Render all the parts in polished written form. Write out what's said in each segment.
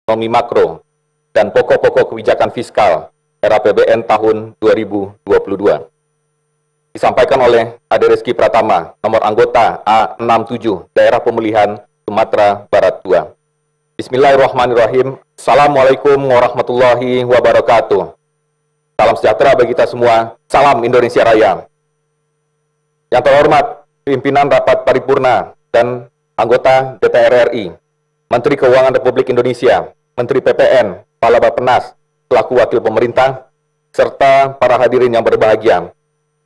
ekonomi makro dan pokok-pokok kebijakan fiskal RAPBN tahun 2022. Disampaikan oleh Ade Reski Pratama, nomor anggota A67, Daerah Pemilihan Sumatera Barat II. Bismillahirrahmanirrahim. Assalamualaikum warahmatullahi wabarakatuh. Salam sejahtera bagi kita semua. Salam Indonesia Raya. Yang terhormat, pimpinan Rapat Paripurna dan anggota DPR RI, Menteri Keuangan Republik Indonesia, Menteri PPN, Kepala Bappenas, selaku wakil pemerintah, serta para hadirin yang berbahagia.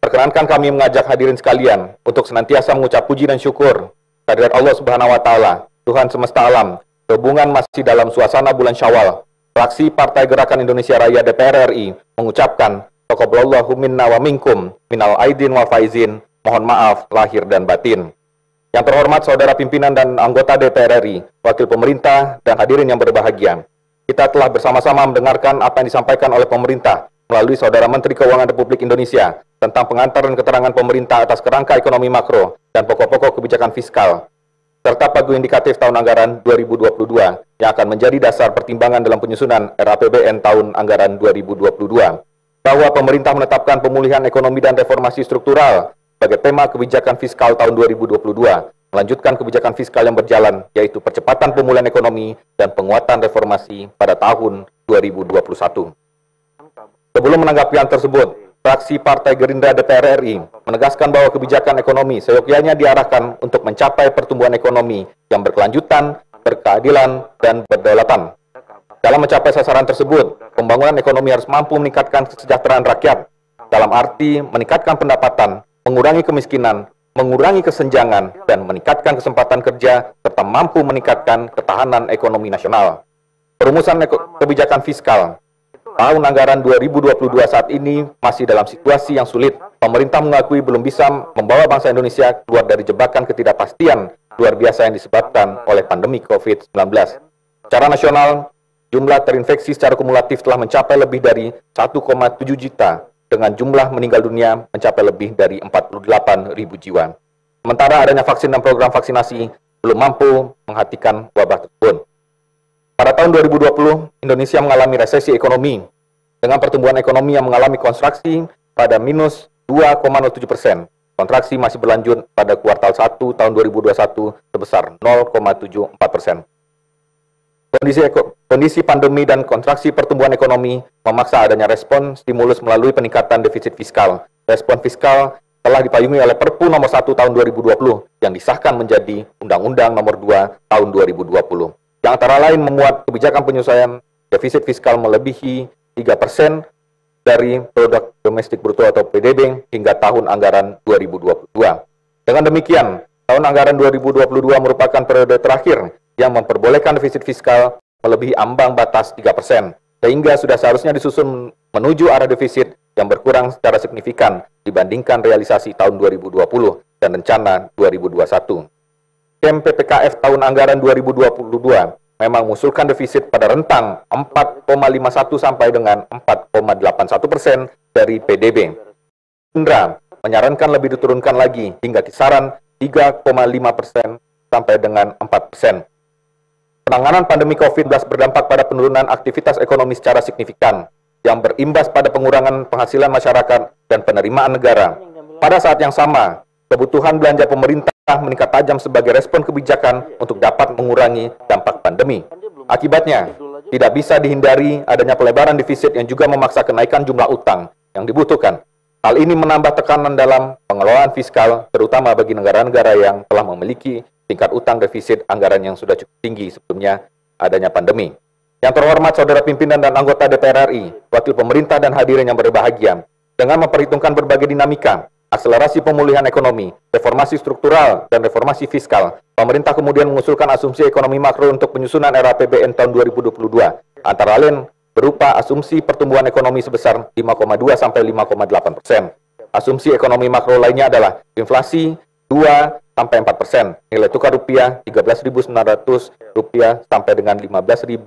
Perkenankan kami mengajak hadirin sekalian untuk senantiasa mengucap puji dan syukur kehadirat Allah Subhanahu wa Ta'ala, Tuhan semesta alam. Sehubungan masih dalam suasana bulan Syawal, fraksi Partai Gerakan Indonesia Raya DPR RI mengucapkan taqabbalallahu minna wa minkum minal aidin wal faizin, mohon maaf lahir dan batin. Yang terhormat saudara pimpinan dan anggota DPR RI, wakil pemerintah dan hadirin yang berbahagia. Kita telah bersama-sama mendengarkan apa yang disampaikan oleh pemerintah melalui saudara Menteri Keuangan Republik Indonesia tentang pengantar dan keterangan pemerintah atas kerangka ekonomi makro dan pokok-pokok kebijakan fiskal, serta pagu indikatif tahun anggaran 2022 yang akan menjadi dasar pertimbangan dalam penyusunan RAPBN tahun anggaran 2022, bahwa pemerintah menetapkan pemulihan ekonomi dan reformasi struktural sebagai tema kebijakan fiskal tahun 2022, melanjutkan kebijakan fiskal yang berjalan, yaitu percepatan pemulihan ekonomi dan penguatan reformasi pada tahun 2021. Sebelum menanggapi hal tersebut, fraksi Partai Gerindra DPR RI menegaskan bahwa kebijakan ekonomi seyogyanya diarahkan untuk mencapai pertumbuhan ekonomi yang berkelanjutan, berkeadilan, dan berdaulatan. Dalam mencapai sasaran tersebut, pembangunan ekonomi harus mampu meningkatkan kesejahteraan rakyat, dalam arti meningkatkan pendapatan, mengurangi kemiskinan, mengurangi kesenjangan, dan meningkatkan kesempatan kerja, serta mampu meningkatkan ketahanan ekonomi nasional. Perumusan kebijakan fiskal tahun anggaran 2022 saat ini masih dalam situasi yang sulit. Pemerintah mengakui belum bisa membawa bangsa Indonesia keluar dari jebakan ketidakpastian luar biasa yang disebabkan oleh pandemi COVID-19. Secara nasional, jumlah terinfeksi secara kumulatif telah mencapai lebih dari 1,7 juta, dengan jumlah meninggal dunia mencapai lebih dari 48.000 jiwa. Sementara adanya vaksin dan program vaksinasi belum mampu menghentikan wabah tersebut. Pada tahun 2020, Indonesia mengalami resesi ekonomi, dengan pertumbuhan ekonomi yang mengalami kontraksi pada minus 2,07%. Kontraksi masih berlanjut pada kuartal 1 tahun 2021 sebesar 0,74%. Kondisi pandemi dan kontraksi pertumbuhan ekonomi memaksa adanya respon stimulus melalui peningkatan defisit fiskal. Respon fiskal telah dipayungi oleh Perpu nomor 1 tahun 2020 yang disahkan menjadi Undang-Undang nomor 2 tahun 2020. Yang antara lain memuat kebijakan penyelesaian defisit fiskal melebihi 3% dari produk domestik bruto atau PDB hingga tahun anggaran 2022. Dengan demikian, tahun anggaran 2022 merupakan periode terakhir yang memperbolehkan defisit fiskal melebihi ambang batas 3%, sehingga sudah seharusnya disusun menuju arah defisit yang berkurang secara signifikan dibandingkan realisasi tahun 2020 dan rencana 2021. Skema PPKF tahun anggaran 2022 memang mengusulkan defisit pada rentang 4,51 sampai dengan 4,81% dari PDB. Indra menyarankan lebih diturunkan lagi hingga kisaran 3,5% sampai dengan 4%. Penanganan pandemi COVID-19 berdampak pada penurunan aktivitas ekonomi secara signifikan, yang berimbas pada pengurangan penghasilan masyarakat dan penerimaan negara. Pada saat yang sama, kebutuhan belanja pemerintah meningkat tajam sebagai respon kebijakan untuk dapat mengurangi dampak pandemi. Akibatnya, tidak bisa dihindari adanya pelebaran defisit yang juga memaksa kenaikan jumlah utang yang dibutuhkan. Hal ini menambah tekanan dalam pengelolaan fiskal, terutama bagi negara-negara yang telah memiliki tingkat utang defisit anggaran yang sudah cukup tinggi sebelumnya adanya pandemi. Yang terhormat saudara pimpinan dan anggota DPR RI, wakil pemerintah dan hadirin yang berbahagia, dengan memperhitungkan berbagai dinamika, akselerasi pemulihan ekonomi, reformasi struktural, dan reformasi fiskal, pemerintah kemudian mengusulkan asumsi ekonomi makro untuk penyusunan RAPBN tahun 2022, antara lain berupa asumsi pertumbuhan ekonomi sebesar 5,2 sampai 5,8%. Asumsi ekonomi makro lainnya adalah inflasi 2 sampai 4%, nilai tukar rupiah 13.900 rupiah sampai dengan 15.000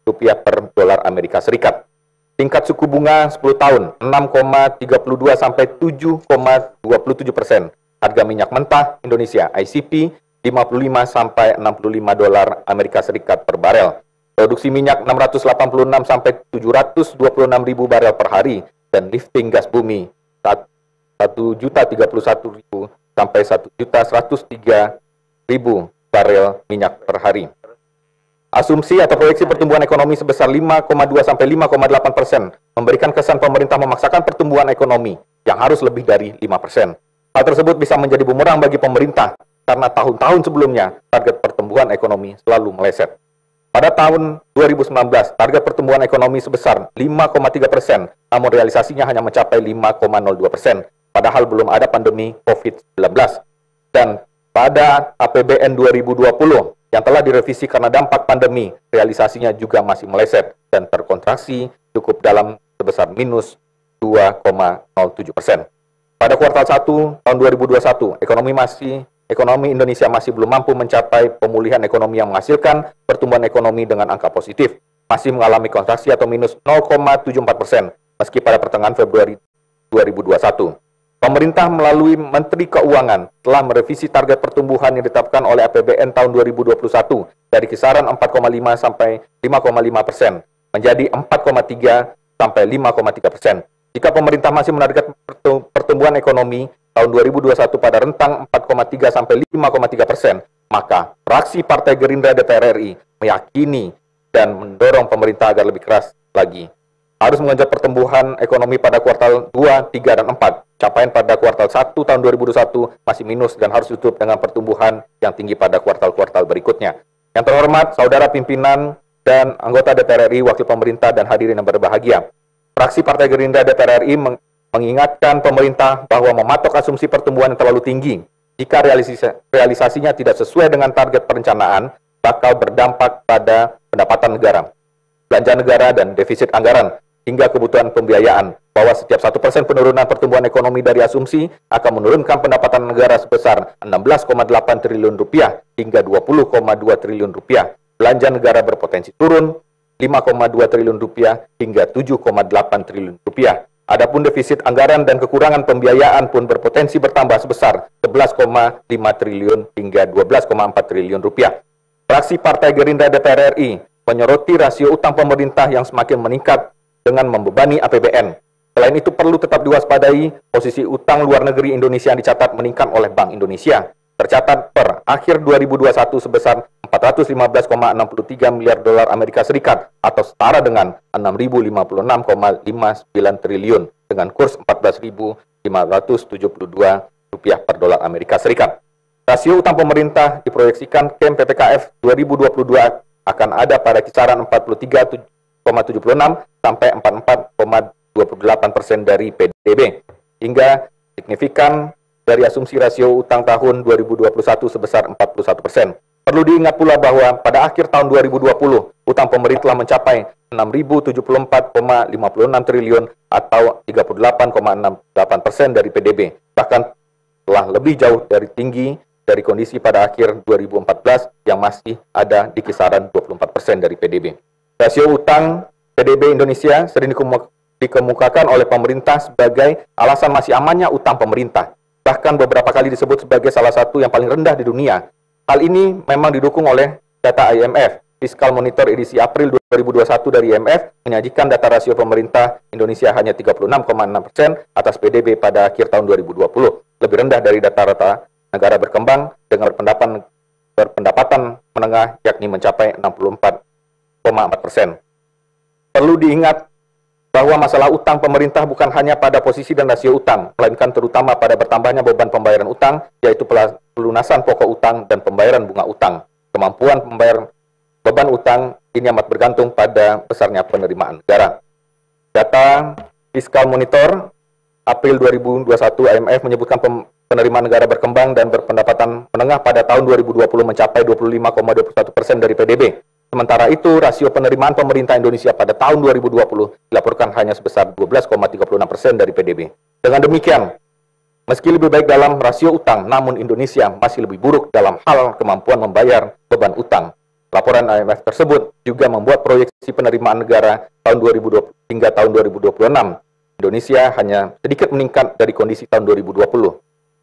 rupiah per dolar Amerika Serikat. Tingkat suku bunga 10 tahun 6,32 sampai 7,27%. Harga minyak mentah Indonesia ICP 55 sampai 65 dolar Amerika Serikat per barel. produksi minyak 686 sampai 726 ribu barel per hari, dan lifting gas bumi 1.031.000 sampai 1.103.000 barel minyak per hari. Asumsi atau proyeksi pertumbuhan ekonomi sebesar 5,2 sampai 5,8% memberikan kesan pemerintah memaksakan pertumbuhan ekonomi yang harus lebih dari 5%. Hal tersebut bisa menjadi bumerang bagi pemerintah karena tahun-tahun sebelumnya target pertumbuhan ekonomi selalu meleset. Pada tahun 2019, target pertumbuhan ekonomi sebesar 5,3%, namun realisasinya hanya mencapai 5,02%, padahal belum ada pandemi COVID-19. Dan pada APBN 2020 yang telah direvisi karena dampak pandemi, realisasinya juga masih meleset dan terkontraksi cukup dalam sebesar minus 2,07%. Pada kuartal 1 tahun 2021, ekonomi Indonesia masih belum mampu mencapai pemulihan ekonomi yang menghasilkan pertumbuhan ekonomi dengan angka positif, masih mengalami kontraksi atau minus 0,74%, meski pada pertengahan Februari 2021. Pemerintah melalui Menteri Keuangan telah merevisi target pertumbuhan yang ditetapkan oleh APBN tahun 2021 dari kisaran 4,5 sampai 5,5% menjadi 4,3 sampai 5,3%. Jika pemerintah masih menarget pertumbuhan ekonomi tahun 2021 pada rentang 4,3 sampai 5,3%, maka fraksi Partai Gerindra DPR RI meyakini dan mendorong pemerintah agar lebih keras lagi. Harus mengejar pertumbuhan ekonomi pada kuartal 2, 3, dan 4. Capaian pada kuartal 1 tahun 2021 masih minus dan harus ditutup dengan pertumbuhan yang tinggi pada kuartal-kuartal berikutnya. Yang terhormat, saudara pimpinan dan anggota DPR RI, wakil pemerintah, dan hadirin yang berbahagia. Fraksi Partai Gerindra DPR RI mengingatkan pemerintah bahwa mematok asumsi pertumbuhan yang terlalu tinggi, jika realisasinya tidak sesuai dengan target perencanaan, bakal berdampak pada pendapatan negara, belanja negara, dan defisit anggaran, hingga kebutuhan pembiayaan, bahwa setiap 1% penurunan pertumbuhan ekonomi dari asumsi akan menurunkan pendapatan negara sebesar 16,8 triliun rupiah hingga 20,2 triliun rupiah. Belanja negara berpotensi turun 5,2 triliun rupiah hingga 7,8 triliun rupiah. Adapun defisit anggaran dan kekurangan pembiayaan pun berpotensi bertambah sebesar 11,5 triliun hingga 12,4 triliun rupiah. Fraksi Partai Gerindra DPR RI menyoroti rasio utang pemerintah yang semakin meningkat dengan membebani APBN. Selain itu perlu tetap diwaspadai posisi utang luar negeri Indonesia yang dicatat meningkat oleh Bank Indonesia. Tercatat per akhir 2021 sebesar 415,63 miliar dolar Amerika Serikat atau setara dengan 6.056,59 triliun dengan kurs 14.572 rupiah per dolar Amerika Serikat. Rasio utang pemerintah diproyeksikan KEM PPKF 2022 akan ada pada kisaran 43,76 sampai 44,28% dari PDB, hingga signifikan dari asumsi rasio utang tahun 2021 sebesar 41%. Perlu diingat pula bahwa pada akhir tahun 2020, utang pemerintah telah mencapai 6.074,56 triliun atau 38,68% dari PDB, bahkan telah lebih jauh dari tinggi dari kondisi pada akhir 2014 yang masih ada di kisaran 24% dari PDB. Rasio utang PDB Indonesia sering dikemukakan oleh pemerintah sebagai alasan masih amannya utang pemerintah. Bahkan beberapa kali disebut sebagai salah satu yang paling rendah di dunia. Hal ini memang didukung oleh data IMF. Fiscal Monitor edisi April 2021 dari IMF menyajikan data rasio pemerintah Indonesia hanya 36,6% atas PDB pada akhir tahun 2020. Lebih rendah dari data-data negara berkembang dengan berpendapatan menengah yakni mencapai 64,4%. Perlu diingat bahwa masalah utang pemerintah bukan hanya pada posisi dan rasio utang, melainkan terutama pada bertambahnya beban pembayaran utang, yaitu pelunasan pokok utang dan pembayaran bunga utang. Kemampuan membayar beban utang ini amat bergantung pada besarnya penerimaan negara. Data Fiscal Monitor April 2021 IMF menyebutkan penerimaan negara berkembang dan berpendapatan menengah pada tahun 2020 mencapai 25,21% dari PDB. Sementara itu, rasio penerimaan pemerintah Indonesia pada tahun 2020 dilaporkan hanya sebesar 12,36% dari PDB. Dengan demikian, meski lebih baik dalam rasio utang, namun Indonesia masih lebih buruk dalam hal kemampuan membayar beban utang. Laporan IMF tersebut juga membuat proyeksi penerimaan negara tahun 2020 hingga tahun 2026. Indonesia hanya sedikit meningkat dari kondisi tahun 2020,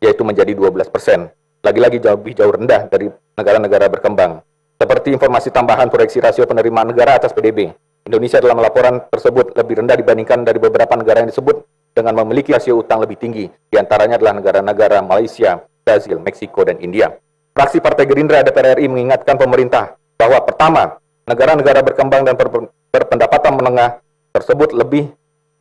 yaitu menjadi 12%. Lagi-lagi lebih jauh rendah dari negara-negara berkembang. Seperti informasi tambahan proyeksi rasio penerimaan negara atas PDB, Indonesia dalam laporan tersebut lebih rendah dibandingkan dari beberapa negara yang disebut dengan memiliki rasio utang lebih tinggi, diantaranya adalah negara-negara Malaysia, Brazil, Meksiko, dan India. Fraksi Partai Gerindra DPR RI mengingatkan pemerintah bahwa pertama, negara-negara berkembang dan berpendapatan menengah tersebut lebih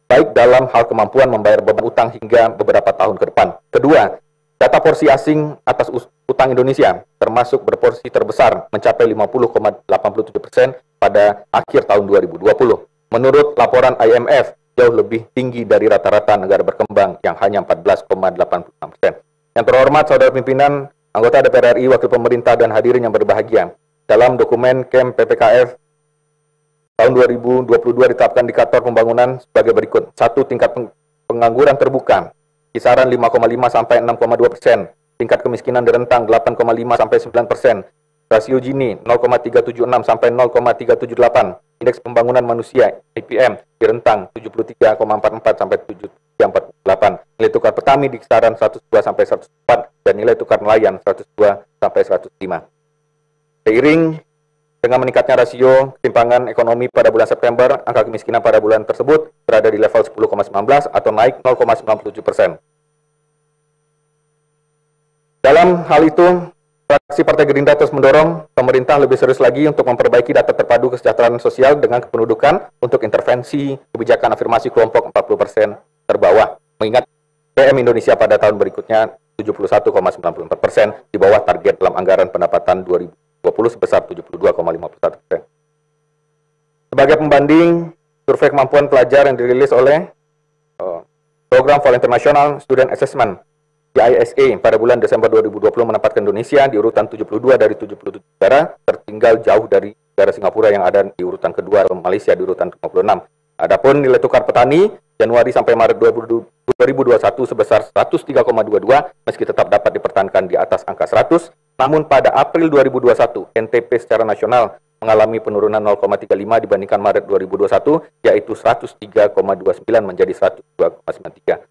baik dalam hal kemampuan membayar beban utang hingga beberapa tahun ke depan. Kedua, data porsi asing atas utang Indonesia termasuk berporsi terbesar mencapai 50,87% pada akhir tahun 2020. Menurut laporan IMF, jauh lebih tinggi dari rata-rata negara berkembang yang hanya 14,86%. Yang terhormat Saudara Pimpinan, anggota DPR RI, wakil pemerintah, dan hadirin yang berbahagia, dalam dokumen KEM PPKF tahun 2022 ditetapkan indikator pembangunan sebagai berikut. 1. Tingkat pengangguran terbuka kisaran 5,5 sampai 6,2%, tingkat kemiskinan di rentang 8,5 sampai 9%, rasio Gini 0,376 sampai 0,378, indeks pembangunan manusia IPM di rentang 73,44 sampai 73,48, nilai tukar petani di kisaran 102 sampai 104 dan nilai tukar nelayan 102 sampai 105. Seiring dengan meningkatnya rasio ketimpangan ekonomi pada bulan September, angka kemiskinan pada bulan tersebut berada di level 10,19 atau naik 0,97%. Dalam hal itu, fraksi Partai Gerindra terus mendorong pemerintah lebih serius lagi untuk memperbaiki data terpadu kesejahteraan sosial dengan kependudukan untuk intervensi kebijakan afirmasi kelompok 40% terbawah, mengingat PM Indonesia pada tahun berikutnya 71,94% di bawah target dalam anggaran pendapatan 2020 sebesar 72,51%. Sebagai pembanding, survei kemampuan pelajar yang dirilis oleh Program for International Student Assessment (ISA) pada bulan Desember 2020 menempatkan Indonesia di urutan 72 dari 77 negara, tertinggal jauh dari negara Singapura yang ada di urutan kedua, dan Malaysia di urutan 56. Adapun nilai tukar petani Januari sampai Maret 2021 sebesar 103,22 meski tetap dapat dipertahankan di atas angka 100, namun pada April 2021 NTP secara nasional mengalami penurunan 0,35 dibandingkan Maret 2021, yaitu 103,29 menjadi 102,93.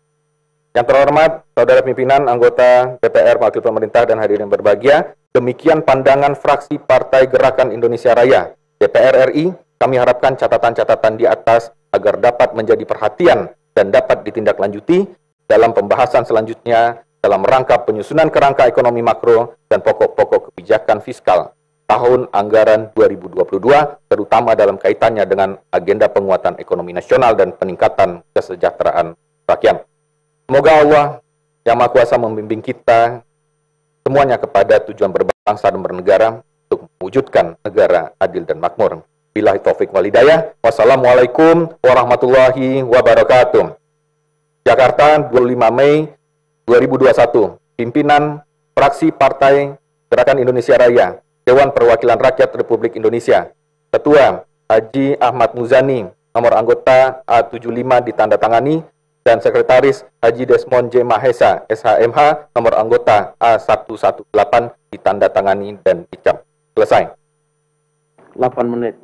Yang terhormat, Saudara Pimpinan, anggota DPR, wakil pemerintah, dan hadirin berbahagia, demikian pandangan fraksi Partai Gerakan Indonesia Raya DPR RI. Kami harapkan catatan-catatan di atas agar dapat menjadi perhatian dan dapat ditindaklanjuti dalam pembahasan selanjutnya dalam rangka penyusunan kerangka ekonomi makro dan pokok-pokok kebijakan fiskal tahun anggaran 2022, terutama dalam kaitannya dengan agenda penguatan ekonomi nasional dan peningkatan kesejahteraan rakyat. Semoga Allah Yang Maha Kuasa membimbing kita semuanya kepada tujuan berbangsa dan bernegara untuk mewujudkan negara adil dan makmur. Billahi taufik wal hidayah. Wassalamualaikum warahmatullahi wabarakatuh. Jakarta, 25 Mei 2021. Pimpinan Fraksi Partai Gerakan Indonesia Raya, Dewan Perwakilan Rakyat Republik Indonesia. Ketua Haji Ahmad Muzani, nomor anggota A75 ditandatangani, dan Sekretaris Haji Desmond J. Mahesa, SHMH, nomor anggota A118 ditandatangani dan dicap. Selesai. 8 menit.